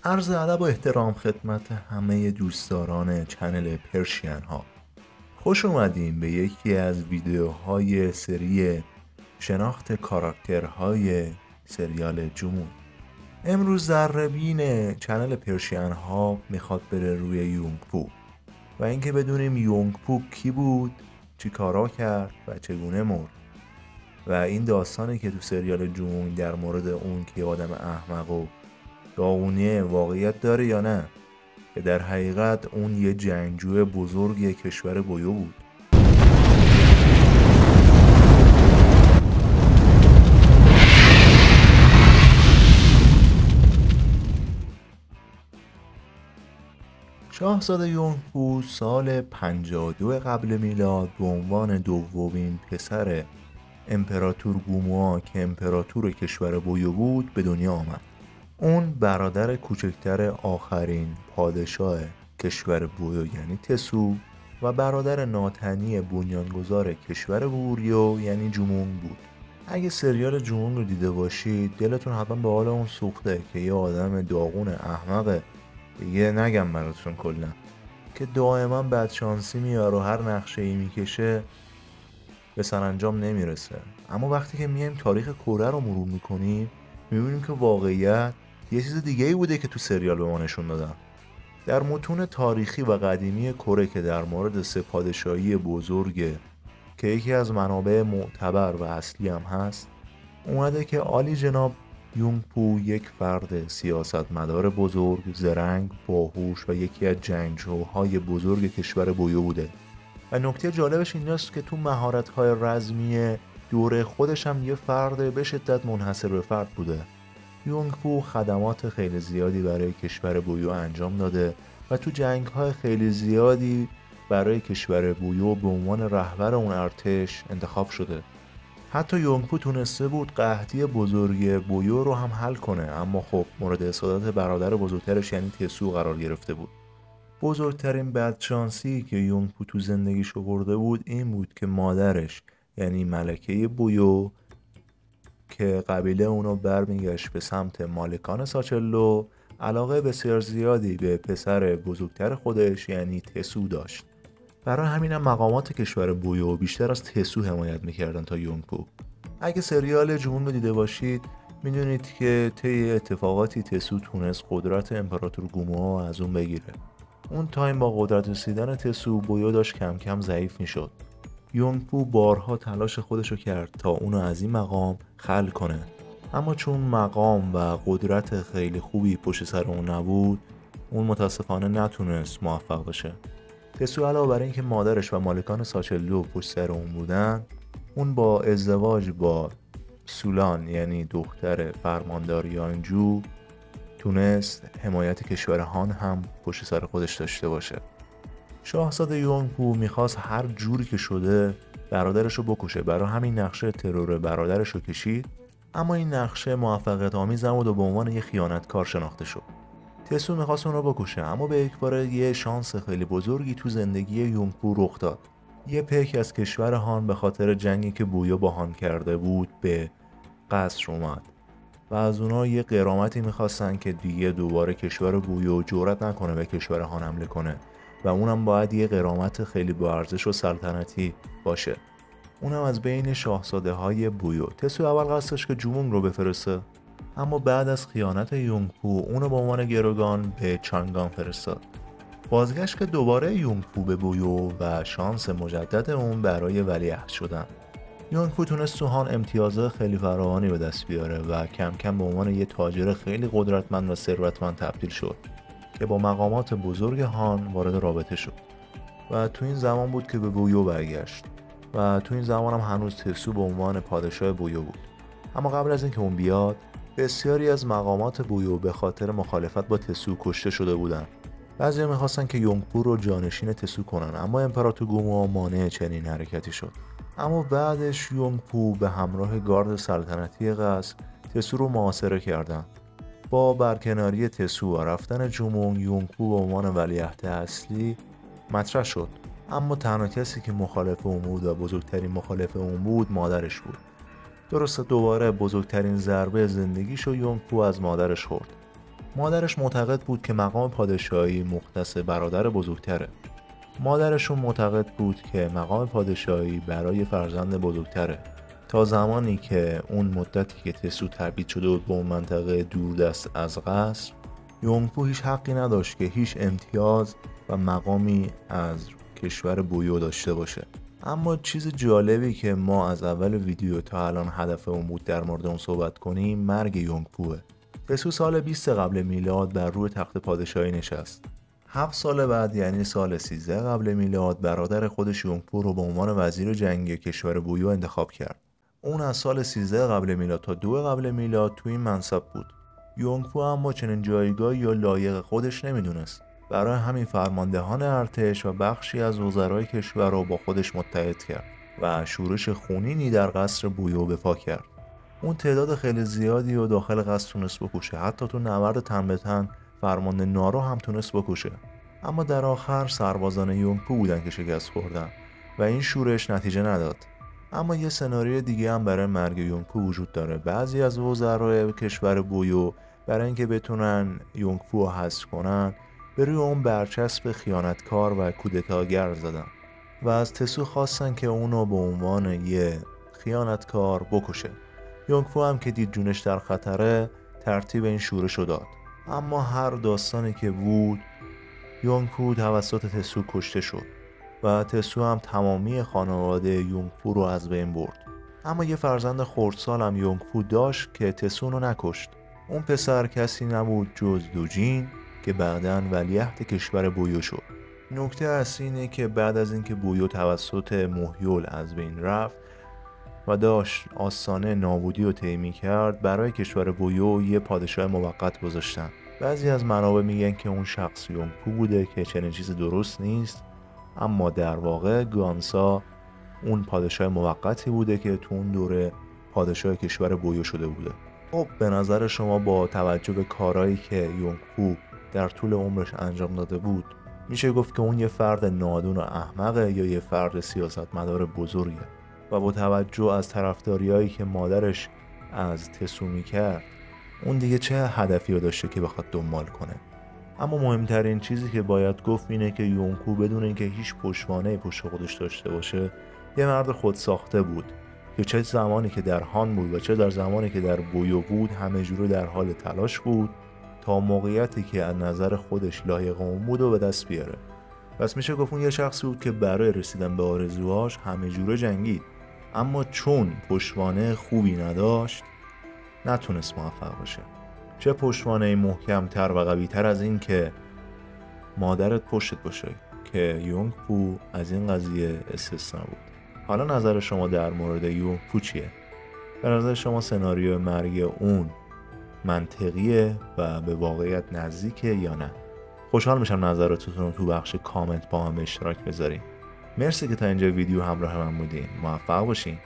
عرض ادب و احترام خدمت همه دوستداران چنل پرشین ها. خوش اومدیم به یکی از ویدیوهای سری شناخت کاراکترهای سریال جمون. امروز ذره‌بین چنل پرشین ها میخواد بره روی یونگ پو و اینکه بدونیم یونگ پو کی بود، چی کارا کرد و چگونه مرد و این داستانی که تو سریال جمون در مورد اون که آدم احمق و داغونیه واقعیت داره یا نه، که در حقیقت اون یه جنگجو بزرگ کشور بویو بود. شاهزاده یونگ پو سال 52 قبل میلاد به عنوان دومین پسر امپراتور گوموا که امپراتور کشور بویو بود به دنیا آمد. اون برادر کوچکتر آخرین پادشاه کشور بویو یعنی تسو و برادر ناتنی بنیانگذار کشور بوریو یعنی جمونگ بود. اگه سریال جمونگ رو دیده باشید دلتون حتما به حال اون سوخته که یه آدم داغون احمقه، دیگه نگم براتون کلا، که دائما بدشانسی میاره و هر نقشه ای میکشه به سرانجام نمیرسه. اما وقتی که میایم تاریخ کره رو مرور میکنیم میبینیم که واقعیت یه چیز دیگه ای بوده که تو سریال به ما نشون دادن. در متون تاریخی و قدیمی کره که در مورد سه پادشاهی بزرگ که یکی از منابع معتبر و اصلی هم هست اومده که عالی جناب یونگ پو یک فرد سیاستمدار بزرگ، زرنگ، باهوش و یکی از جنگجوهای بزرگ کشور بویو بوده. و نکته جالبش ایناست که تو مهارت‌های رزمی دوره خودش هم یه فرد به شدت منحصر به فرد بوده. یونگ پو خدمات خیلی زیادی برای کشور بویو انجام داده و تو جنگ‌های خیلی زیادی برای کشور بویو به عنوان رهبر اون ارتش انتخاب شده. حتی یونگ پو تونسته بود قحطی بزرگ بویو رو هم حل کنه، اما خب مورد حسادت برادر بزرگترش یعنی تسو قرار گرفته بود. بزرگترین بدشانسی که یونگ پو تو زندگیش آورده بود این بود که مادرش یعنی ملکه بویو که قبیله اونو برمیگشت به سمت مالکان ساچلو علاقه بسیار زیادی به پسر بزرگتر خودش یعنی تسو داشت. برای همینم مقامات کشور بویو بیشتر از تسو حمایت میکردن تا یونگ پو. اگه سریال جمون رو دیده باشید میدونید که طی اتفاقاتی تسو تونست قدرت امپراتور گوموا از اون بگیره. اون تایم با قدرت رسیدن تسو بویو داشت کم کم ضعیف میشد. یونگ پو بارها تلاش خودشو کرد تا اونو از این مقام خلع کنه، اما چون مقام و قدرت خیلی خوبی پشت سر اون نبود اون متاسفانه نتونست موفق بشه. تسو علاوه بر اینکه مادرش و مالکان ساچلو پشت سر اون بودن، اون با ازدواج با سولان یعنی دختر فرماندار یانجو تونست حمایت کشور هان هم پشت سر خودش داشته باشه. شاهزاده یونگ پو میخواست هر جوری که شده برادرش رو بکشه، برای همین نقشه ترور برادرش رو کشید، اما این نقشه موفقیت آمیز نبود و به عنوان یه خیانتکار شناخته شد. تسو میخواست اون رو بکشه، اما به یک بار یه شانس خیلی بزرگی تو زندگی یونگ پو رخ داد. یه پیک از کشور هان به خاطر جنگی که بویو با هان کرده بود به قصر اومد و از اونا یه غرامتی میخواستن که دیگه دوباره کشور بویو جرئت نکنه به کشور هان حمله کنه و اونم باید یه غرامت خیلی با ارزش و سلطنتی باشه. اونم از بین شاهزاده های بویو. تسو اول قصدش که جمونگ رو بفرسته، اما بعد از خیانت یونگ پو اونو به عنوان گروگان به چانگان فرستاد. بازگشت که دوباره یونگ پو به بویو و شانس مجدد اون برای ولیعهد شدن. یونگ پو تونست تو هان امتیازات خیلی فراوانی به دست بیاره و کم کم به عنوان یه تاجر خیلی قدرتمند و ثروتمند تبدیل شد که با مقامات بزرگ هان وارد رابطه شد و تو این زمان بود که به بویو برگشت و تو این زمان هم هنوز تسو به عنوان پادشاه بویو بود. اما قبل از اینکه اون بیاد بسیاری از مقامات بویو به خاطر مخالفت با تسو کشته شده بودن. بعضی میخواستن که یونگ پو رو جانشین تسو کنن، اما امپراتور گوموا مانع چنین حرکتی شد. اما بعدش یونگ پو به همراه گارد سلطنتی قصر تسو رو محاصره کردن. با برکناری تسو و رفتن جمونگ، یونگ پو به عنوان ولیعهد اصلی مطرح شد، اما تنها کسی که مخالف اون بود و بزرگترین مخالف اون بود مادرش بود. درسته دوباره بزرگترین ضربه زندگیشو یونگ پو از مادرش خورد. مادرش معتقد بود که مقام پادشاهی مختص برادر بزرگتره. مادرشون معتقد بود که مقام پادشاهی برای فرزند بزرگتره. تا زمانی که اون مدتی که تسو تبعید شده بود به اون منطقه دوردست از قصر، یونگپو هیچ حقی نداشت که هیچ امتیاز و مقامی از کشور بویو داشته باشه. اما چیز جالبی که ما از اول ویدیو تا الان هدفمون بود در مورد اون صحبت کنیم مرگ یونگپوه. تسو سال 20 قبل میلاد بر روی تخت پادشاهی نشست. 7 سال بعد یعنی سال 13 قبل میلاد برادر خودش یونگپو رو به عنوان وزیر جنگی کشور بویو انتخاب کرد. اون از سال 13 قبل میلاد تا 2 قبل میلاد توی این منصب بود. یونگپو اما چنین جایگاهی یا لایق خودش نمیدونست. برای همین فرماندهان ارتش و بخشی از وزرای کشور رو با خودش متحد کرد و شورش خونینی در قصر بویو به پا کرد. اون تعداد خیلی زیادی و داخل قصر تونست بکشه. حتی تو نبرد تن به تن فرمانده نارو هم تونست بکشه. اما در آخر سربازان یونگپو بودن که شکست خوردن و این شورش نتیجه نداد. اما یه سناریوی دیگه هم برای مرگ یونگپو وجود داره. بعضی از وزرای کشور بویو برای اینکه بتونن یونگپو رو حذف کنن به روی اون برچسب خیانتکار و کودتاگر زدن و از تسو خواستن که اونو به عنوان یه خیانتکار بکشه. یونگپو هم که دید جونش در خطره ترتیب این شورش رو داد. اما هر داستانی که بود یونگپو توسط تسو کشته شد و تسو هم تمامی خانواده یونگپو رو از بین برد. اما یه فرزند خردسال هم یونگپو داشت که تسو رو نکشت. اون پسر کسی نبود جز دوجین که بعداً ولیعهد کشور بویو شد. نکته اصلی اینه که بعد از اینکه بویو توسط مهیول از بین رفت و داشت آستانه نابودی رو طی می‌کرد، برای کشور بویو یه پادشاه موقت گذاشتن. بعضی از منابع میگن که اون شخص یونگپو بوده که چنین چیز درست نیست، اما در واقع گانسا اون پادشاه موقتی بوده که تو اون دوره پادشاه کشور بویو شده بوده. خب به نظر شما با توجه به کارهایی که یونگپو در طول عمرش انجام داده بود میشه گفت که اون یه فرد نادون و احمقه یا یه فرد سیاستمدار بزرگه؟ و با توجه از طرفداریایی که مادرش از تسو میکرد اون دیگه چه هدفی رو داشته که بخواد دنبال کنه؟ اما مهمترین چیزی که باید گفت اینه که یونگپو بدون اینکه هیچ پشتوانه‌ای پشت خودش داشته باشه یه مرد خودساخته بود که چه زمانی که در هان بود و چه در زمانی که در بویو بود همه جوره در حال تلاش بود تا موقعیتی که از نظر خودش لایق اون بود و به دست بیاره. پس میشه گفت اون یه شخصی بود که برای رسیدن به آرزوهاش همه جوره جنگید، اما چون پشتوانه خوبی نداشت نتونست موفق باشه. چه پشتوانه محکم‌تر و قوی‌تر از این که مادرت پشتت باشه که یونگپو از این قضیه استثنا بود. حالا نظر شما در مورد یونگپو چیه؟ به نظر شما سناریو مرگ اون منطقیه و به واقعیت نزدیکه یا نه؟ خوشحال میشم نظراتتون رو تو بخش کامنت با هم اشتراک بذارین. مرسی که تا اینجا ویدیو همراه من بودین. موفق باشین.